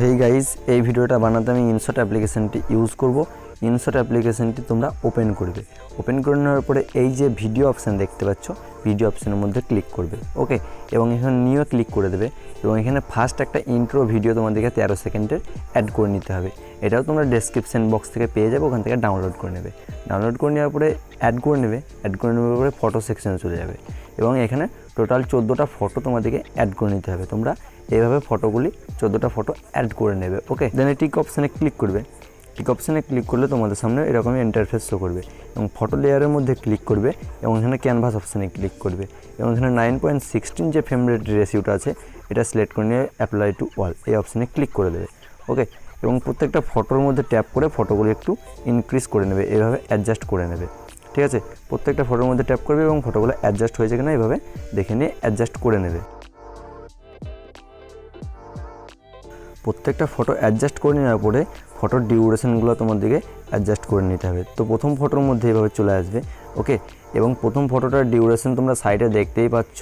Hey guys, এই ভিডিওটা বানাতে আমি ইনশট অ্যাপ্লিকেশনটি ইউজ করব। ইনশট অ্যাপ্লিকেশনটি তোমরা ওপেন করবে। ওপেন করে নেওয়ার পরে এই যে ভিডিও অপশান দেখতে পাচ্ছ, ভিডিও অপশানের মধ্যে ক্লিক করবে। ওকে, এবং এখানে নিউ ক্লিক করে দেবে এবং এখানে ফার্স্ট একটা ইন্ট্রো ভিডিও তোমাদেরকে 13 সেকেন্ডের অ্যাড করে নিতে হবে। এটাও তোমরা ডেসক্রিপশন বক্স থেকে পেয়ে যাবে, ওখান থেকে ডাউনলোড করে নেবে। ডাউনলোড করে নেওয়ার পরে অ্যাড করে নেওয়ার পরে ফটো সেকশনে চলে যাবে এবং এখানে টোটাল 14টা ফটো তোমাদেরকে অ্যাড করে নিতে হবে। তোমরা এইভাবে ফটোগুলি 14টা ফটো অ্যাড করে নেবে। ওকে, দেন টিক অপশানে ক্লিক করবে। টিক অপশানে ক্লিক করলে তোমাদের সামনে এরকমই ইন্টারফেস শো করবে এবং ফটো লেয়ারের মধ্যে ক্লিক করবে এবং এখানে ক্যানভাস অপশানে ক্লিক করবে এবং এখানে 9.16 যে ফ্রেম রেট রেশিওটা আছে এটা সিলেক্ট করে নিয়ে অ্যাপ্লাই টু অল এই অপশানে ক্লিক করে দেবে। ওকে, এবং প্রত্যেকটা ফটোর মধ্যে ট্যাপ করে ফটোগুলি একটু ইনক্রিজ করে নেবে, এভাবে অ্যাডজাস্ট করে নেবে। ঠিক আছে, প্রত্যেকটা ফটোর মধ্যে ট্যাপ করবে এবং ফটোগুলো অ্যাডজাস্ট হয়েছে কিনা এভাবে দেখে নিয়ে অ্যাডজাস্ট করে নেবে। প্রত্যেকটা ফটো অ্যাডজাস্ট করে নেওয়ার পরে ফটোর ডিউরেশনগুলো তোমাদেরকে অ্যাডজাস্ট করে নিতে হবে। তো প্রথম ফটোর মধ্যে এভাবে চলে আসবে। ওকে, এবং প্রথম ফটোটার ডিউরেশন তোমরা সাইডে দেখতেই পাচ্ছ,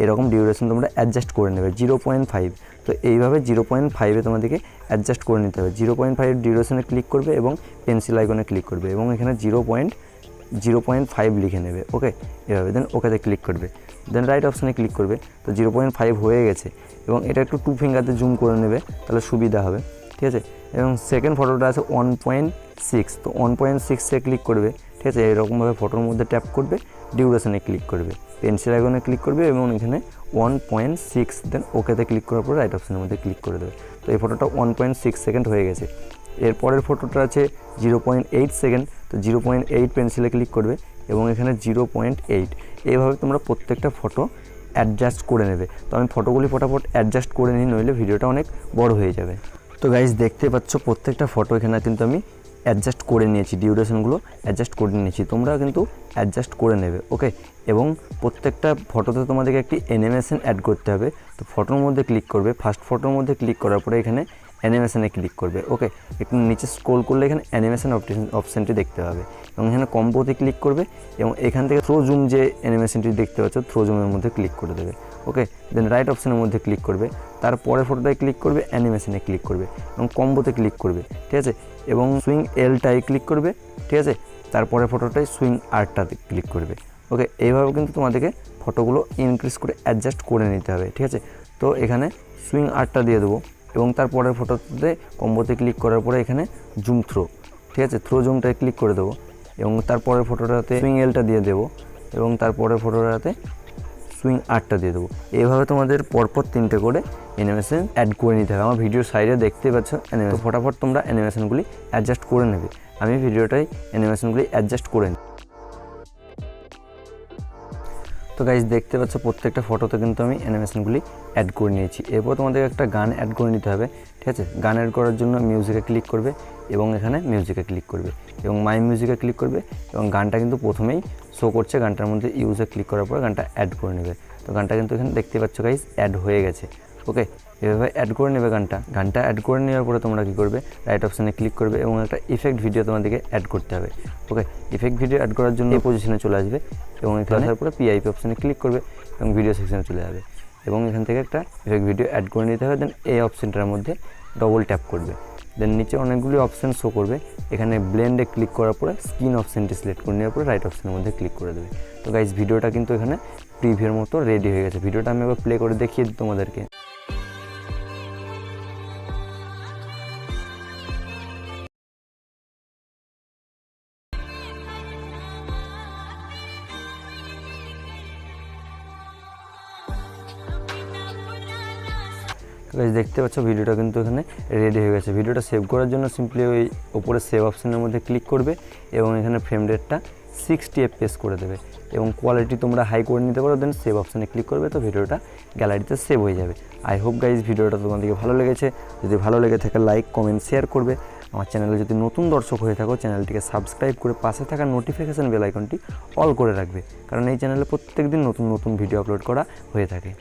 এরকম ডিউরেশন তোমরা অ্যাডজাস্ট করে নেবে 0.5। তো এইভাবে 0.5-এ তোমাদেরকে অ্যাডজাস্ট করে নিতে হবে। 0.5 ডিউরেশনে ক্লিক করবে এবং পেন্সিল আইকনে ক্লিক করবে এবং এখানে 0.5 লিখে নেবে। ওকে, এভাবে দেন ওকেতে ক্লিক করবে, দেন রাইট অপশানে ক্লিক করবে। তো 0.5 হয়ে গেছে এবং এটা একটু 2 ফিঙ্গারতে জুম করে নেবে, তাহলে সুবিধা হবে। ঠিক আছে, এবং সেকেন্ড ফটোটা আছে 1.6। তো 1.6-এ ক্লিক করবে। ঠিক আছে, এরকমভাবে ফটোর মধ্যে ট্যাপ করবে, ডিউরেশনে ক্লিক করবে, পেন্সিল আইকনে ক্লিক করবে এবং এখানে 1.6, দেন ওকেতে ক্লিক করার পর রাইট অপশানের মধ্যে ক্লিক করে দেবে। তো এই ফটোটা 1.6 সেকেন্ড হয়ে গেছে। এরপরের ফটোটা আছে 0.8 সেকেন্ড। তো 0.8 পেন্সিলে ক্লিক করবে এবং এখানে 0.8। এইভাবে তোমরা প্রত্যেকটা ফটো অ্যাডজাস্ট করে নেবে। তো আমি ফটোগুলি ফটাফট অ্যাডজাস্ট করে নিই, নইলে ভিডিওটা অনেক বড় হয়ে যাবে। তো গাইজ দেখতে পাচ্ছ প্রত্যেকটা ফটো এখানে কিন্তু আমি অ্যাডজাস্ট করে নিয়েছি, ডিউরেশনগুলো অ্যাডজাস্ট করে নিয়েছি। তোমরা কিন্তু অ্যাডজাস্ট করে নেবে। ওকে, এবং প্রত্যেকটা ফটোতে তোমাদেরকে একটি অ্যানিমেশন অ্যাড করতে হবে। তো ফটোর মধ্যে ক্লিক করবে, ফার্স্ট ফটোর মধ্যে ক্লিক করার পরে এখানে অ্যানিমেশনে ক্লিক করবে। ওকে, একটু নিচে স্ক্রল করলে এখানে অ্যানিমেশন অপশানটি দেখতে পাবে এবং এখানে কম্বোতে ক্লিক করবে এবং এখান থেকে থ্রো জুম যে অ্যানিমেশনটি দেখতে পাচ্ছ, থ্রো জুমের মধ্যে ক্লিক করে দেবে। ওকে, দেন রাইট অপশানের মধ্যে ক্লিক করবে, তারপরে ফটোটায় ক্লিক করবে, অ্যানিমেশনে ক্লিক করবে এবং কম্বোতে ক্লিক করবে। ঠিক আছে, এবং সুইং এলটাই ক্লিক করবে। ঠিক আছে, তারপরে ফটোটায় সুইং আরটাতে ক্লিক করবে। ওকে, এইভাবে কিন্তু তোমাদেরকে ফটোগুলো ইনক্রিজ করে অ্যাডজাস্ট করে নিতে হবে। ঠিক আছে, তো এখানে সুইং আরটা দিয়ে দেবো এবং তারপরের ফটোতে কম্বোতে ক্লিক করার পরে এখানে জুম থ্রো। ঠিক আছে, থ্রো জুমটায় ক্লিক করে দেবো এবং তারপরের ফটোটাতে সুইং এলটা দিয়ে দেবো এবং তারপরের ফটোটাতে সুইং আরটা দিয়ে দেবো। এইভাবে তোমাদের পরপর 3টে করে অ্যানিমেশন অ্যাড করে নিতে হবে। আমার ভিডিওর সাইডে দেখতে পাচ্ছ অ্যানিমেশন, ফটাফট তোমরা অ্যানিমেশনগুলি অ্যাডজাস্ট করে নেবে। আমি ভিডিওটাই অ্যানিমেশনগুলি অ্যাডজাস্ট করে নিই। তো গাইজ দেখতে পাচ্ছ প্রত্যেকটা ফটোতে কিন্তু আমি অ্যানিমেশনগুলি অ্যাড করে নিয়েছি। এরপর তোমাদের একটা গান অ্যাড করে নিতে হবে। ঠিক আছে, গান অ্যাড করার জন্য মিউজিকে ক্লিক করবে এবং এখানে মিউজিকে ক্লিক করবে এবং মাই মিউজিকে ক্লিক করবে এবং গানটা কিন্তু প্রথমেই শো করছে। গানটার মধ্যে ইউজে ক্লিক করার পর গানটা অ্যাড করে নেবে। তো গানটা কিন্তু এখানে দেখতে পাচ্ছ গাইজ অ্যাড হয়ে গেছে। ওকে, এভাবে অ্যাড করে নেবে গানটা অ্যাড করে নেওয়ার পরে তোমরা কী করবে, রাইট অপশানে ক্লিক করবে এবং একটা ইফেক্ট ভিডিও তোমাদেরকে অ্যাড করতে হবে। ওকে, ইফেক্ট ভিডিও অ্যাড করার জন্য এই পজিশনে চলে আসবে এবং এখানে আসার পরে পিআইপি অপশানে ক্লিক করবে এবং ভিডিও সেকশনে চলে যাবে এবং এখান থেকে একটা ইফেক্ট ভিডিও অ্যাড করে নিতে হবে। দেন এই অপশানটার মধ্যে ডবল ট্যাপ করবে, দেন নিচে অনেকগুলি অপশান শো করবে। এখানে ব্লেন্ডে ক্লিক করার পরে স্ক্রিন অপশানটি সিলেক্ট করে নেওয়ার পরে রাইট অপশানের মধ্যে ক্লিক করে দেবে। তো গাইজ ভিডিওটা কিন্তু এখানে প্রিভিউর মতো রেডি হয়ে গেছে। ভিডিওটা আমি এবার প্লে করে দেখিয়ে দিই তোমাদেরকে। দেখতে পাচ্ছ ভিডিওটা কিন্তু এখানে রেডি হয়ে গেছে। ভিডিওটা সেভ করার জন্য সিম্পলি ওই উপরে সেভ অপশানের মধ্যে ক্লিক করবে এবং এখানে ফ্রেম রেটটা 60 FPS করে দেবে এবং কোয়ালিটি তোমরা হাই করে নিতে পারো। দেন সেভ অপশানে ক্লিক করবে, তো ভিডিওটা গ্যালারিতে সেভ হয়ে যাবে। আই হোপ গাইজ ভিডিওটা তোমাদেরকে ভালো লেগেছে। যদি ভালো লেগে থাকে লাইক কমেন্ট শেয়ার করবে। আমার চ্যানেলে যদি নতুন দর্শক হয়ে থাকো চ্যানেলটিকে সাবস্ক্রাইব করে পাশে থাকা নোটিফিকেশান বেল আইকনটি অল করে রাখবে, কারণ এই চ্যানেলে প্রত্যেক দিন নতুন ভিডিও আপলোড করা হয়ে থাকে।